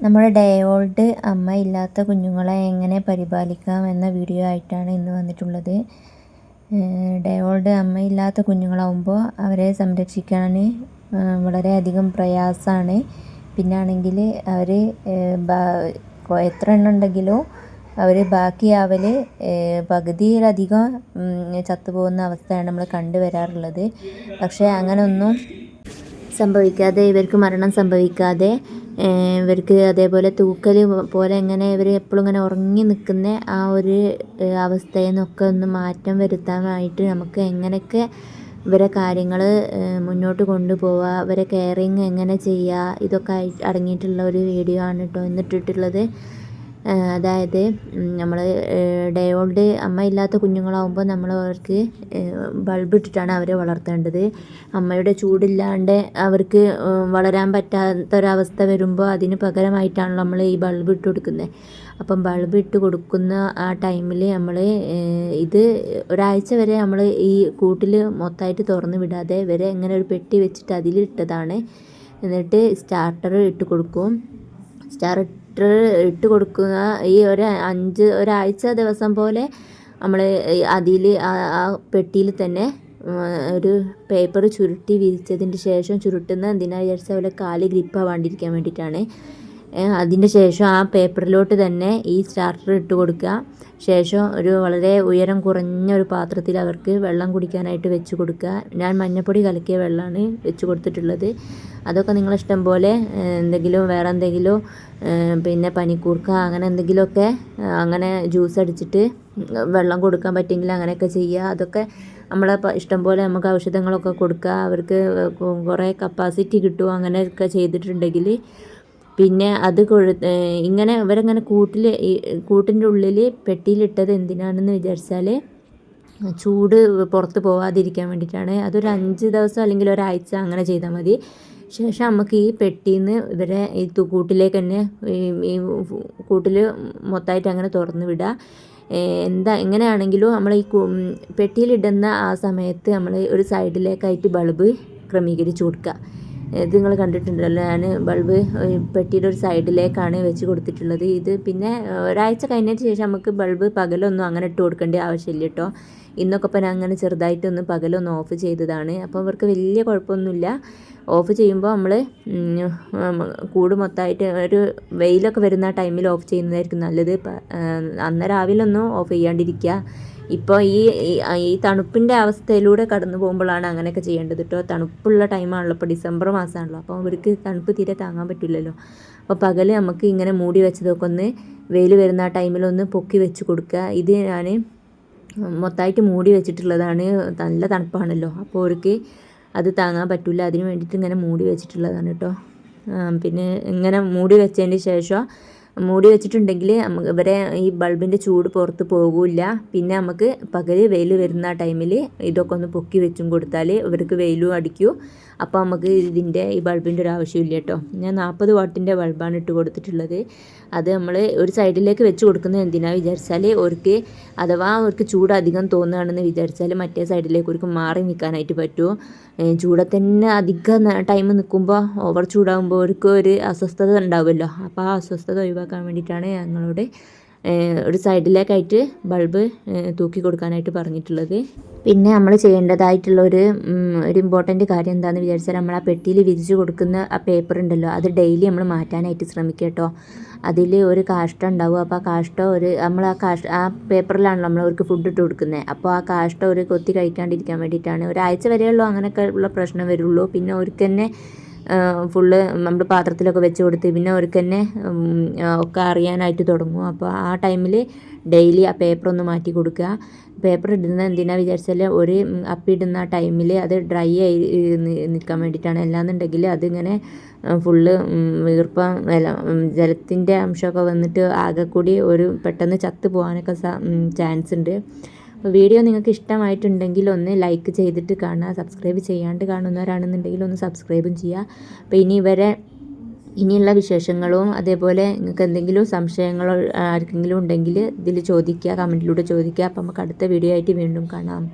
നമ്മുടെ day old അമ്മ ഇല്ലാത്ത കുഞ്ഞുങ്ങളെ എങ്ങനെ പരിപാലിക്കാം എന്ന വീഡിയോ ആയിട്ടാണ് ഇന്ന് വന്നിട്ടുള്ളത്. ഡേ ഓൾഡ് അമ്മ ഇല്ലാത്ത കുഞ്ഞുങ്ങളാവുമ്പോൾ അവരെ സംരക്ഷിക്കാൻ വളരെയധികം പ്രയാസമാണ്. പിന്നാണെങ്കിൽ അവർ എത്ര എണ്ണം ഉണ്ടെങ്കിലോ അവർ ബാക്കിയാവൽ പകുതിയിലധികം ചത്തുപോകുന്ന അവസ്ഥയാണ് നമ്മൾ കണ്ടുവരാറുള്ളത്. പക്ഷേ അങ്ങനെയൊന്നും സംഭവിക്കാതെ, ഇവർക്ക് മരണം സംഭവിക്കാതെ ഇവർക്ക് അതേപോലെ തൂക്കൽ പോലെ ഇങ്ങനെ ഇവർ എപ്പോഴും ഇങ്ങനെ ഉറങ്ങി നിൽക്കുന്ന ആ ഒരു അവസ്ഥയിൽ നിന്നൊക്കെ ഒന്ന് മാറ്റം വരുത്താനായിട്ട് നമുക്ക് എങ്ങനെയൊക്കെ ഇവരെ കാര്യങ്ങൾ മുന്നോട്ട് കൊണ്ടുപോവുക, ഇവരെ കെയറിങ് എങ്ങനെ ചെയ്യുക, ഇതൊക്കെ അടങ്ങിയിട്ടുള്ള ഒരു വീഡിയോ ആണ് കേട്ടോ ഇന്നിട്ടിട്ടുള്ളത്. അതായത് നമ്മൾ ഡേ ഓൾഡ് അമ്മ ഇല്ലാത്ത കുഞ്ഞുങ്ങളാവുമ്പോൾ നമ്മൾ അവർക്ക് ബൾബ് ഇട്ടിട്ടാണ് അവരെ വളർത്തേണ്ടത്. അമ്മയുടെ ചൂടില്ലാണ്ട് അവർക്ക് വളരാൻ പറ്റാത്തൊരവസ്ഥ വരുമ്പോൾ അതിന് പകരമായിട്ടാണല്ലോ നമ്മൾ ഈ ബൾബ് ഇട്ട് കൊടുക്കുന്നത്. അപ്പം ബൾബ് ഇട്ട് കൊടുക്കുന്ന ആ ടൈമിൽ നമ്മൾ ഇത് ഒരാഴ്ച വരെ നമ്മൾ ഈ കൂട്ടിൽ മൊത്തമായിട്ട് തുറന്ന് വിടാതെ ഇവരെ ഇങ്ങനെ ഒരു പെട്ടി വെച്ചിട്ട് അതിലിട്ടതാണ്. എന്നിട്ട് സ്റ്റാർട്ടർ ഇട്ട് കൊടുക്കും. സ്റ്റാർട്ടർ ഇട്ട് കൊടുക്കുന്ന ഈ ഒരാഴ്ച ദിവസം പോലെ നമ്മൾ അതിൽ ആ പെട്ടിയിൽ തന്നെ ഒരു പേപ്പർ ചുരുട്ടി വിരിച്ചതിന് ശേഷം, ചുരുട്ടുന്ന എന്തിനാണെന്ന് വിചാരിച്ചാൽ അവരെ കാല് ഗ്രിപ്പാവാണ്ടിരിക്കാൻ വേണ്ടിയിട്ടാണ്. അതിൻ്റെ ശേഷം ആ പേപ്പറിലോട്ട് തന്നെ ഈ സ്റ്റാർട്ടർ ഇട്ട് കൊടുക്കുക. ശേഷം ഒരു വളരെ ഉയരം കുറഞ്ഞ ഒരു പാത്രത്തിൽ അവർക്ക് വെള്ളം കുടിക്കാനായിട്ട് വെച്ച് കൊടുക്കുക. ഞാൻ മഞ്ഞൾപ്പൊടി കലക്കിയ വെള്ളമാണ് വെച്ച് കൊടുത്തിട്ടുള്ളത്. അതൊക്കെ നിങ്ങളിഷ്ടം പോലെ വേറെ എന്തെങ്കിലും പിന്നെ പനിക്കൂർക്ക അങ്ങനെ എന്തെങ്കിലുമൊക്കെ അങ്ങനെ ജ്യൂസ് അടിച്ചിട്ട് വെള്ളം കൊടുക്കാൻ പറ്റുമെങ്കിൽ അങ്ങനെയൊക്കെ ചെയ്യുക. അതൊക്കെ നമ്മളെ ഇഷ്ടം പോലെ നമുക്ക് ഔഷധങ്ങളൊക്കെ കൊടുക്കുക. അവർക്ക് കുറേ കപ്പാസിറ്റി കിട്ടും അങ്ങനെയൊക്കെ ചെയ്തിട്ടുണ്ടെങ്കിൽ. പിന്നെ അത് ഇങ്ങനെ ഇവരങ്ങനെ കൂട്ടിൻ്റെ ഉള്ളിൽ പെട്ടിയിലിട്ടത് എന്തിനാണെന്ന് വിചാരിച്ചാൽ ചൂട് പുറത്ത് പോവാതിരിക്കാൻ വേണ്ടിയിട്ടാണ്. അതൊരു 5 ദിവസം അല്ലെങ്കിൽ ഒരാഴ്ച അങ്ങനെ ചെയ്താൽ മതി. ശേഷം നമുക്ക് ഈ പെട്ടിയിൽ നിന്ന് ഇവരെ ഈ കൂട്ടിലേക്ക് തന്നെ ഈ കൂട്ടിൽ മൊത്തമായിട്ട് അങ്ങനെ തുറന്ന് വിടുക. എങ്ങനെയാണെങ്കിലും നമ്മൾ ഈ പെട്ടിയിലിടുന്ന ആ സമയത്ത് നമ്മൾ ഒരു സൈഡിലേക്കായിട്ട് ബൾബ് ക്രമീകരിച്ച് കൊടുക്കുക. ഇത് നിങ്ങൾ കണ്ടിട്ടുണ്ടല്ലോ, ഞാൻ ബൾബ് പെട്ടിയുടെ ഒരു സൈഡിലേക്കാണ് വെച്ച് കൊടുത്തിട്ടുള്ളത്. ഇത് പിന്നെ ഒരാഴ്ച കഴിഞ്ഞതിന് ശേഷം നമുക്ക് ബൾബ് പകലൊന്നും അങ്ങനെ ഇട്ട് കൊടുക്കേണ്ട ആവശ്യമില്ല കേട്ടോ. ഇന്നൊക്കെ ഇപ്പം ഞാൻ അങ്ങനെ ചെറുതായിട്ടൊന്ന് പകലൊന്ന് ഓഫ് ചെയ്തതാണ്. അപ്പോൾ അവർക്ക് വലിയ കുഴപ്പമൊന്നുമില്ല. ഓഫ് ചെയ്യുമ്പോൾ നമ്മൾ കൂട് മൊത്തമായിട്ട് ഒരു വെയിലൊക്കെ വരുന്ന ടൈമിൽ ഓഫ് ചെയ്യുന്നതായിരിക്കും നല്ലത്. അന്ന് രാവിലെ ഒന്നും ഓഫ് ചെയ്യാണ്ടിരിക്കുക. ഇപ്പോൾ ഈ തണുപ്പിൻ്റെ അവസ്ഥയിലൂടെ കടന്നു പോകുമ്പോഴാണ് അങ്ങനെയൊക്കെ ചെയ്യേണ്ടത് കേട്ടോ. തണുപ്പുള്ള ടൈമാണല്ലോ, ഇപ്പോൾ ഡിസംബർ മാസമാണല്ലോ. അപ്പോൾ അവർക്ക് തണുപ്പ് തീരെ താങ്ങാൻ പറ്റില്ലല്ലോ. അപ്പോൾ പകൽ നമുക്ക് ഇങ്ങനെ മൂടി വെച്ചതൊക്കെ ഒന്ന് വെയിൽ വരുന്ന ആ ടൈമിലൊന്ന് പൊക്കി വെച്ച് കൊടുക്കുക. ഇത് ഞാൻ മൊത്തമായിട്ട് മൂടി വെച്ചിട്ടുള്ളതാണ്. നല്ല തണുപ്പാണല്ലോ, അപ്പോൾ അവർക്ക് അത് താങ്ങാൻ പറ്റില്ല. അതിന് വേണ്ടിയിട്ട് ഇങ്ങനെ മൂടി വെച്ചിട്ടുള്ളതാണ് കേട്ടോ. പിന്നെ ഇങ്ങനെ മൂടി വെച്ചതിന് ശേഷം മൂടി വെച്ചിട്ടുണ്ടെങ്കിൽ ഇവരെ ഈ ബൾബിൻ്റെ ചൂട് പുറത്ത് പോകില്ല. പിന്നെ നമുക്ക് പകൽ വെയിൽ വരുന്ന ടൈമിൽ ഇതൊക്കെ ഒന്ന് പൊക്കി വെച്ചും കൊടുത്താൽ ഇവർക്ക് വെയിലും അടിക്കൂ. അപ്പോൾ നമുക്ക് ഈ ബൾബിൻ്റെ ഒരു ആവശ്യമില്ല കേട്ടോ. ഞാൻ 40 വാട്ടിൻ്റെ ബൾബാണ് ഇട്ട് കൊടുത്തിട്ടുള്ളത്. അത് നമ്മൾ ഒരു സൈഡിലേക്ക് വെച്ച് കൊടുക്കുന്നത് എന്തിനാണെന്ന് വിചാരിച്ചാൽ അഥവാ അവർക്ക് ചൂട് അധികം തോന്നുകയാണെന്ന് വിചാരിച്ചാൽ മറ്റേ സൈഡിലേക്ക് അവർക്ക് മാറി നിൽക്കാനായിട്ട് പറ്റുമോ. ചൂടത്ത് തന്നെ അധികം ടൈം നിൽക്കുമ്പോൾ ഓവർ ചൂടാകുമ്പോൾ അവർക്ക് ഒരു അസ്വസ്ഥത ഉണ്ടാവുമല്ലോ. അപ്പോൾ ആ അസ്വസ്ഥത ഒഴിവാക്കാൻ വേണ്ടിയിട്ടാണ് ഞങ്ങളോട് ഒരു സൈഡിലേക്കായിട്ട് ബൾബ് തൂക്കി കൊടുക്കാനായിട്ട് പറഞ്ഞിട്ടുള്ളത്. പിന്നെ നമ്മൾ ചെയ്യേണ്ടതായിട്ടുള്ള ഒരു ഇമ്പോർട്ടൻറ്റ് കാര്യം എന്താണെന്ന് വിചാരിച്ചാൽ നമ്മൾ ആ പെട്ടിയിൽ വിരിച്ച് കൊടുക്കുന്ന ആ പേപ്പർ ഉണ്ടല്ലോ, അത് ഡെയിലി നമ്മൾ മാറ്റാനായിട്ട് ശ്രമിക്കുക കേട്ടോ. അതിൽ ഒരു കാഷ്ടം ഉണ്ടാവും. അപ്പോൾ ആ കാഷ്ടം നമ്മൾ ആ പേപ്പറിലാണല്ലോ നമ്മൾ അവർക്ക് ഫുഡ് ഇട്ട് കൊടുക്കുന്നത്. അപ്പോൾ ആ കാഷ്ടം ഒരു കൊത്തി കഴിക്കാണ്ടിരിക്കാൻ വേണ്ടിയിട്ടാണ്. ഒരാഴ്ച വരെയുള്ളൂ അങ്ങനെയൊക്കെ ഉള്ള പ്രശ്നം വരുള്ളൂ. പിന്നെ അവർക്ക് തന്നെ ഫുള്ള് നമ്മൾ പാത്രത്തിലൊക്കെ വെച്ച് കൊടുത്ത് പിന്നെ അവർക്ക് തന്നെ ഒക്കെ അറിയാനായിട്ട് തുടങ്ങും. അപ്പോൾ ആ ടൈമിൽ ഡെയിലി ആ പേപ്പർ ഒന്ന് മാറ്റി കൊടുക്കുക. പേപ്പർ ഇടുന്നത് എന്തിനാണെന്ന് വിചാരിച്ചാൽ ഒരു അപ്പിടുന്ന ആ ടൈമിൽ അത് ഡ്രൈ ആയി നിൽക്കാൻ വേണ്ടിയിട്ടാണ്. അല്ലാന്നുണ്ടെങ്കിൽ അതിങ്ങനെ ഫുള്ള് വീർപ്പം ജലത്തിൻ്റെ അംശമൊക്കെ വന്നിട്ട് ആകെ കൂടി പെട്ടെന്ന് ചത്ത് പോകാനൊക്കെ ചാൻസ് ഉണ്ട്. വീഡിയോ നിങ്ങൾക്ക് ഇഷ്ടമായിട്ടുണ്ടെങ്കിൽ ഒന്ന് ലൈക്ക് ചെയ്തിട്ട് കാണുക. സബ്സ്ക്രൈബ് ചെയ്യാണ്ട് കാണുന്നവരാണെന്നുണ്ടെങ്കിൽ ഒന്ന് സബ്സ്ക്രൈബും ചെയ്യുക. അപ്പോൾ ഇനിയുള്ള വിശേഷങ്ങളും അതേപോലെ നിങ്ങൾക്ക് എന്തെങ്കിലും സംശയങ്ങളോ ആർക്കെങ്കിലും ഉണ്ടെങ്കിൽ ഇതിൽ ചോദിക്കുക, കമൻറ്റിലൂടെ ചോദിക്കുക. അപ്പോൾ നമുക്ക് അടുത്ത വീഡിയോ ആയിട്ട് വീണ്ടും കാണാം.